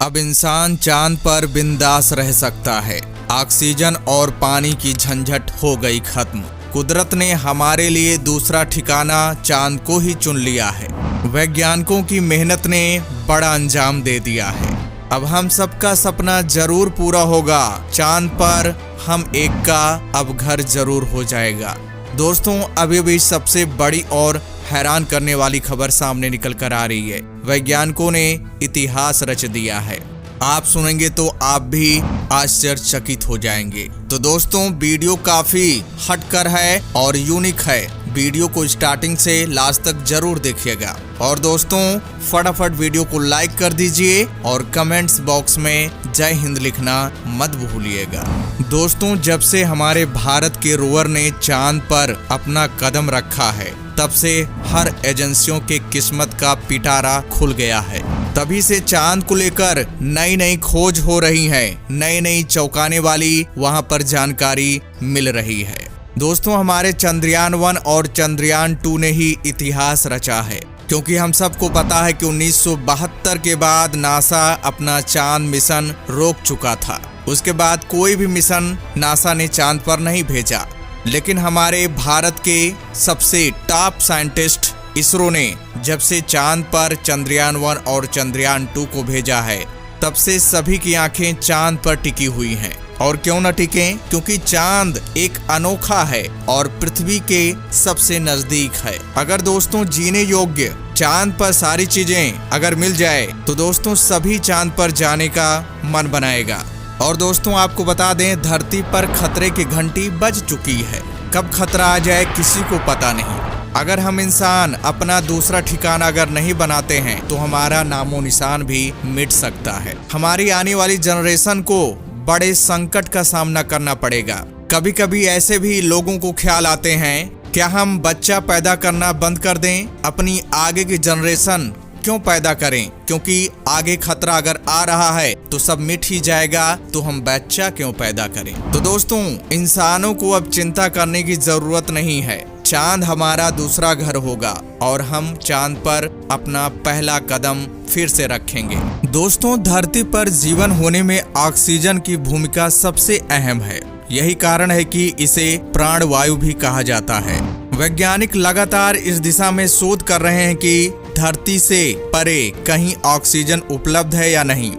अब इंसान चांद पर बिंदास रह सकता है। ऑक्सीजन और पानी की झंझट हो गई खत्म। कुदरत ने हमारे लिए दूसरा ठिकाना चांद को ही चुन लिया है। वैज्ञानिकों की मेहनत ने बड़ा अंजाम दे दिया है। अब हम सबका सपना जरूर पूरा होगा। चांद पर हम एक का अब घर जरूर हो जाएगा। दोस्तों, अभी भी सबसे बड़ी और हैरान करने वाली खबर सामने निकल कर आ रही है। वैज्ञानिकों ने इतिहास रच दिया है। आप सुनेंगे तो आप भी आश्चर्यचकित हो जाएंगे। तो दोस्तों, वीडियो काफी हटकर है और यूनिक है। वीडियो को स्टार्टिंग से लास्ट तक जरूर देखिएगा। और दोस्तों, फटाफट वीडियो को लाइक कर दीजिए और कमेंट्स बॉक्स में जय हिंद लिखना मत भूलिएगा। दोस्तों, जब से हमारे भारत के रोवर ने चांद पर अपना कदम रखा है, तब से हर एजेंसियों के किस्मत का पिटारा खुल गया है। तभी से चांद को लेकर नई नई खोज हो रही है, नई नई चौंकाने वाली वहां पर जानकारी मिल रही है। दोस्तों, हमारे चंद्रयान 1 और चंद्रयान 2 ने ही इतिहास रचा है, क्योंकि हम सबको पता है कि 1972 के बाद नासा अपना चांद मिशन रोक चुका था। उसके बाद कोई भी मिशन नासा ने चांद पर नहीं भेजा। लेकिन हमारे भारत के सबसे टॉप साइंटिस्ट इसरो ने जब से चांद पर चंद्रयान 1 और चंद्रयान 2 को भेजा है, तब से सभी की आंखें चांद पर टिकी हुई हैं। और क्यों न टिकें, क्योंकि चांद एक अनोखा है और पृथ्वी के सबसे नजदीक है। अगर दोस्तों जीने योग्य चांद पर सारी चीजें अगर मिल जाए, तो दोस्तों सभी चांद पर जाने का मन बनाएगा। और दोस्तों, आपको बता दें, धरती पर खतरे की घंटी बज चुकी है। कब खतरा आ जाए किसी को पता नहीं। अगर हम इंसान अपना दूसरा ठिकाना अगर नहीं बनाते हैं, तो हमारा नामो निशान भी मिट सकता है। हमारी आने वाली जनरेशन को बड़े संकट का सामना करना पड़ेगा। कभी कभी ऐसे भी लोगों को ख्याल आते हैं, क्या हम बच्चा पैदा करना बंद कर दें? अपनी आगे की जनरेशन क्यों पैदा करें? क्योंकि आगे खतरा अगर आ रहा है तो सब मिट ही जाएगा, तो हम बच्चा क्यों पैदा करें? तो दोस्तों, इंसानों को अब चिंता करने की जरूरत नहीं है। चांद हमारा दूसरा घर होगा और हम चांद पर अपना पहला कदम फिर से रखेंगे। दोस्तों, धरती पर जीवन होने में ऑक्सीजन की भूमिका सबसे अहम है। यही कारण है कि इसे प्राणवायु भी कहा जाता है। वैज्ञानिक लगातार इस दिशा में शोध कर रहे हैं कि धरती से परे कहीं ऑक्सीजन उपलब्ध है या नहीं।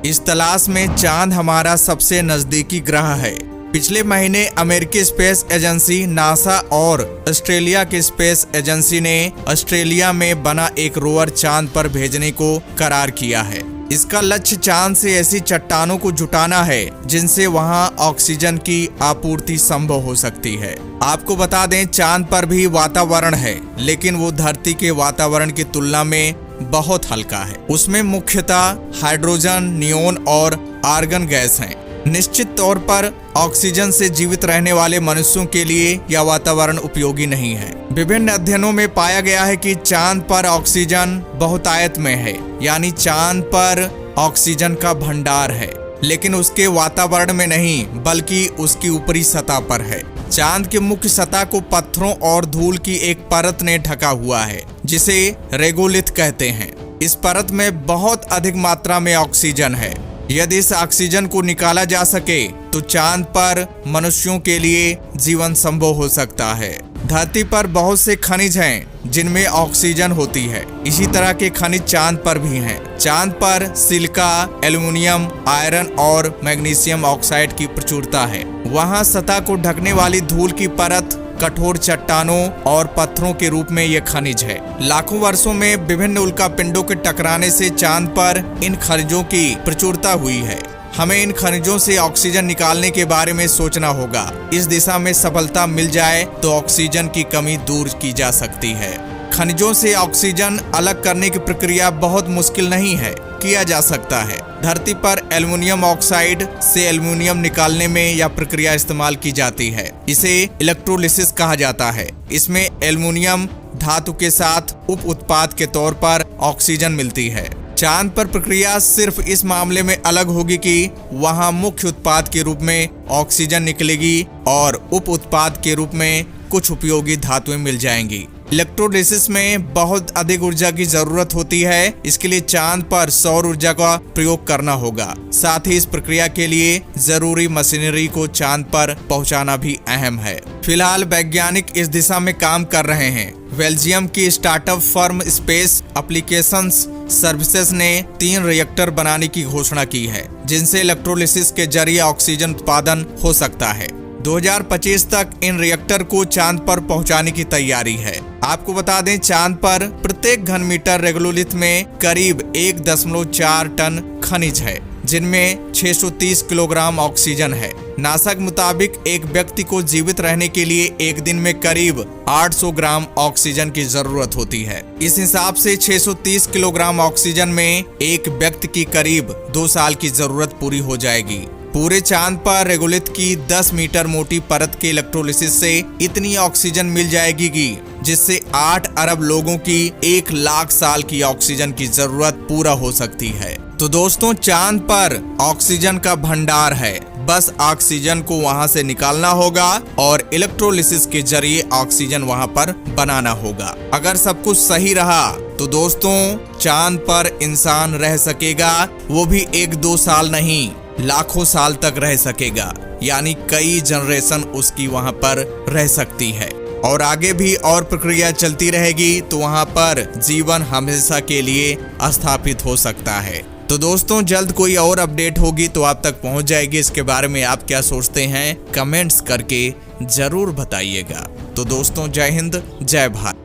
इस तलाश में चांद हमारा सबसे नजदीकी ग्रह है। पिछले महीने अमेरिकी स्पेस एजेंसी नासा और ऑस्ट्रेलिया की स्पेस एजेंसी ने ऑस्ट्रेलिया में बना एक रोवर चांद पर भेजने को करार किया है। इसका लक्ष्य चांद से ऐसी चट्टानों को जुटाना है जिनसे वहां ऑक्सीजन की आपूर्ति संभव हो सकती है। आपको बता दें, चांद पर भी वातावरण है, लेकिन वो धरती के वातावरण की तुलना में बहुत हल्का है। उसमें मुख्यतः हाइड्रोजन, नियोन और आर्गन गैस हैं। निश्चित तौर पर ऑक्सीजन से जीवित रहने वाले मनुष्यों के लिए यह वातावरण उपयोगी नहीं है। विभिन्न अध्ययनों में पाया गया है कि चांद पर ऑक्सीजन बहुतायत में है, यानी चांद पर ऑक्सीजन का भंडार है, लेकिन उसके वातावरण में नहीं, बल्कि उसकी ऊपरी सतह पर है। चांद के मुख्य सतह को पत्थरों और धूल की एक परत ने ढका हुआ है, जिसे रेगोलिथ कहते हैं। इस परत में बहुत अधिक मात्रा में ऑक्सीजन है। यदि इस ऑक्सीजन को निकाला जा सके तो चांद पर मनुष्यों के लिए जीवन संभव हो सकता है। धरती पर बहुत से खनिज हैं जिनमें ऑक्सीजन होती है। इसी तरह के खनिज चांद पर भी हैं। चांद पर सिलिका, एल्युमिनियम, आयरन और मैग्नीशियम ऑक्साइड की प्रचुरता है। वहां सतह को ढकने वाली धूल की परत कठोर चट्टानों और पत्थरों के रूप में यह खनिज है। लाखों वर्षों में विभिन्न उल्कापिंडों के टकराने से चांद पर इन खनिजों की प्रचुरता हुई है। हमें इन खनिजों से ऑक्सीजन निकालने के बारे में सोचना होगा। इस दिशा में सफलता मिल जाए तो ऑक्सीजन की कमी दूर की जा सकती है। खनिजों से ऑक्सीजन अलग करने की प्रक्रिया बहुत मुश्किल नहीं है, किया जा सकता है। धरती पर एल्युमिनियम ऑक्साइड से एल्युमिनियम निकालने में यह प्रक्रिया इस्तेमाल की जाती है। इसे इलेक्ट्रोलिसिस कहा जाता है। इसमें एल्युमिनियम धातु के साथ उप उत्पाद के तौर पर ऑक्सीजन मिलती है। चांद पर प्रक्रिया सिर्फ इस मामले में अलग होगी कि वहां मुख्य उत्पाद के रूप में ऑक्सीजन निकलेगी और उप उत्पाद के रूप में कुछ उपयोगी धातुएं मिल जाएंगी। इलेक्ट्रोलिसिस में बहुत अधिक ऊर्जा की जरूरत होती है। इसके लिए चांद पर सौर ऊर्जा का प्रयोग करना होगा। साथ ही इस प्रक्रिया के लिए जरूरी मशीनरी को चांद पर पहुंचाना भी अहम है। फिलहाल वैज्ञानिक इस दिशा में काम कर रहे हैं। बेल्जियम की startup firm space applications services ने 3 रिएक्टर बनाने की घोषणा की है, जिनसे इलेक्ट्रोलिसिस के जरिए ऑक्सीजन उत्पादन हो सकता है। 2025 तक इन रिएक्टर को चांद पर पहुंचाने की तैयारी है। आपको बता दें, चांद पर प्रत्येक घन मीटर रेगोलिथ में करीब 1.4 टन खनिज है, जिनमें 630 किलोग्राम ऑक्सीजन है। नासा के मुताबिक एक व्यक्ति को जीवित रहने के लिए एक दिन में करीब 800 ग्राम ऑक्सीजन की जरूरत होती है। इस हिसाब से 630 किलोग्राम ऑक्सीजन में एक व्यक्ति की करीब 2 साल की जरूरत पूरी हो जाएगी। पूरे चांद पर रेगोलिथ की 10 मीटर मोटी परत के इलेक्ट्रोलिसिस से इतनी ऑक्सीजन मिल जाएगी कि जिससे 8 अरब लोगों की 1 लाख साल की ऑक्सीजन की जरूरत पूरा हो सकती है। तो दोस्तों, चांद पर ऑक्सीजन का भंडार है, बस ऑक्सीजन को वहां से निकालना होगा और इलेक्ट्रोलिसिस के जरिए ऑक्सीजन वहां पर बनाना होगा। अगर सब कुछ सही रहा तो दोस्तों, चांद पर इंसान रह सकेगा, वो भी 1-2 साल नहीं, लाखों साल तक रह सकेगा। यानी कई जनरेशन उसकी वहां पर रह सकती है और आगे भी और प्रक्रिया चलती रहेगी तो वहां पर जीवन हमेशा के लिए स्थापित हो सकता है। तो दोस्तों, जल्द कोई और अपडेट होगी तो आप तक पहुंच जाएगी। इसके बारे में आप क्या सोचते हैं, कमेंट्स करके जरूर बताइएगा। तो दोस्तों, जय हिंद, जय भारत।